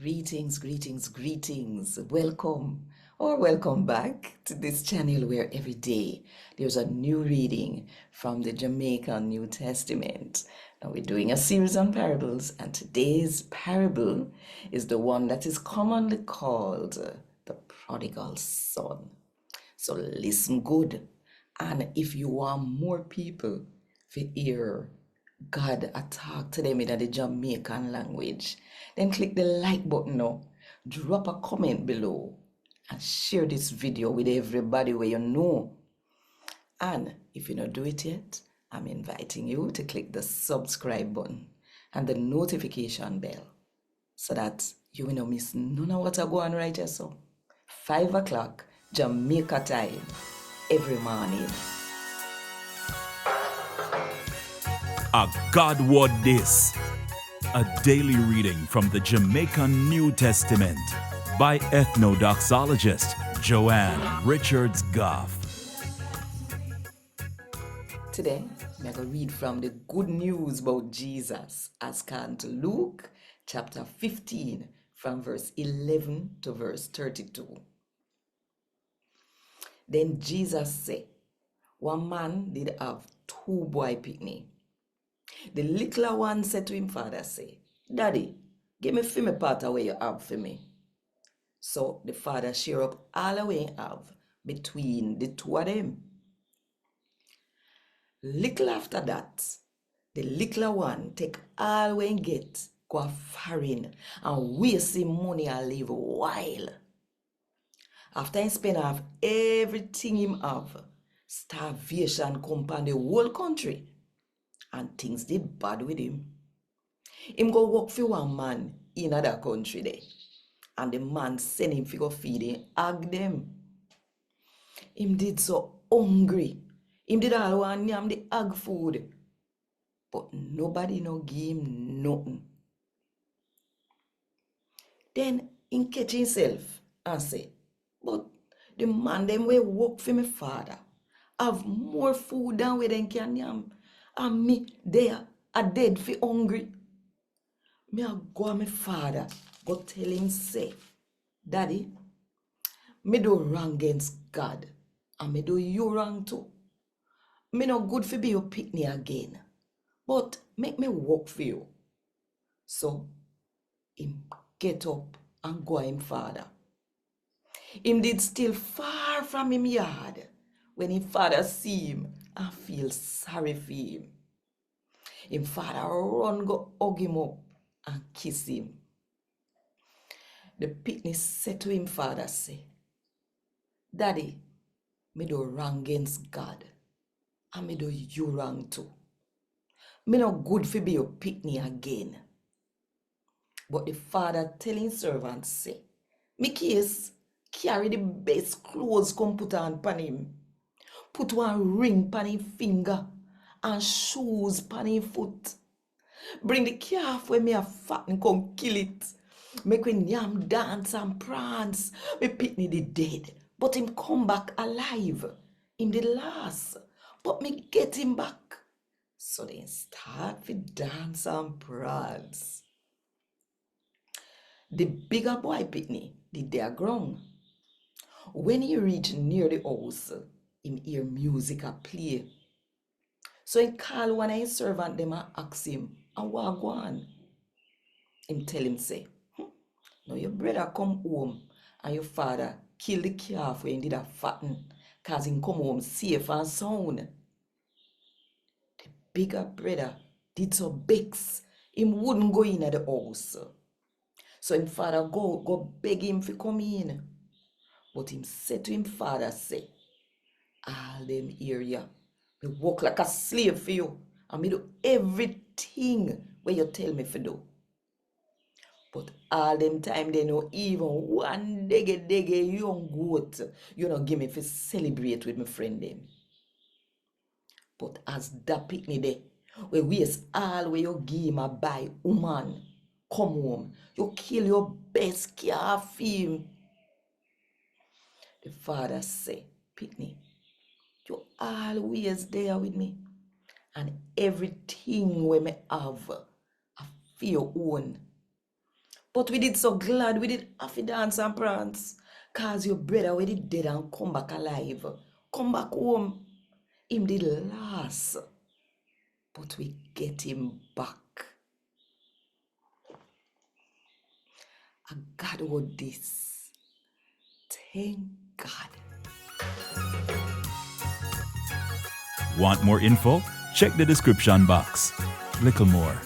Greetings, greetings, greetings. Welcome or welcome back to this channel where every day there's a new reading from the Jamaican New Testament. Now we're doing a series on parables, and today's parable is the one that is commonly called the prodigal son. So listen good. And if you want more people to hear God talk to them in the Jamaican language, then click the like button now, drop a comment below, and share this video with everybody where you know. And if you don't do it yet, I'm inviting you to click the subscribe button and the notification bell so that you will not miss none of what I go on right here. So 5 o'clock Jamaica time every morning. A God Word This, a daily reading from the Jamaican New Testament by Ethnodoxologist Joanne Richards Goffe. Today, I'm going to read from the good news about Jesus as can to Luke chapter 15 from verse 11 to verse 32. Then Jesus said, one man did have two boy picnic. The littler one said to him father, say, Daddy, give me for me part of what you have for me. So the father share up all the way he have between the two of them. Little after that, the littler one take all we get, go foreign and waste him money and live a while. After he spend off everything him have, starvation come upon the whole country and things did bad with him. Him go work for one man in another country there, and the man send him to go feed him, hug them. Him did so hungry. Him did all want yam the hug food, but nobody no give him nothing. Then him catch himself and say, but the man them way work for me father have more food than we them can yam, and me there a dead for hungry. Me a go to my father, go tell him say, Daddy, me do wrong against God, and me do you wrong too. Me no good for be your picnic again, but make me work for you. So him get up and go to him father. Him did still far from him yard when him father see him and feel sorry for him. Him father run go hug him up and kiss him. The picnic said to him father, say, Daddy, me do wrong against God, and me do you wrong too. Me no good for be your picnic again. But the father telling servants say, me case carry the best clothes come put on pan him, put one ring pan him finger and shoes pan him foot. Bring the calf where me a fat and come kill it. Make we yam dance and prance. Me picnic the dead, but him come back alive. Him the last, but me get him back. So they start with dance and prance. The bigger boy picnic did their ground. When he reach near the house, him hear music a play. So he call one of his servant them and ask him, and what go on? Him tell him say, now your brother come home and your father kill the calf when he did a fatten, cause him come home safe and sound. The bigger brother did so begs him wouldn't go in at the house. So him father go beg him to come in. But him said to him father, say, all them area, me work like a slave for you, and me do everything where you tell me to do. But all them time they know even one dege young goat, you know, give me to celebrate with my friend them. But as that picnic day, we waste all where you give him a buy woman, come home, you kill your best calf for him. The father say, picnic, you always there with me, and everything we may have, I feel your own. But we did so glad we did have to dance and prance. Cause your brother we did dead and come back alive. Come back home. Him did last. But we get him back. And God would this. Thank God. Want more info? Check the description box. Little more.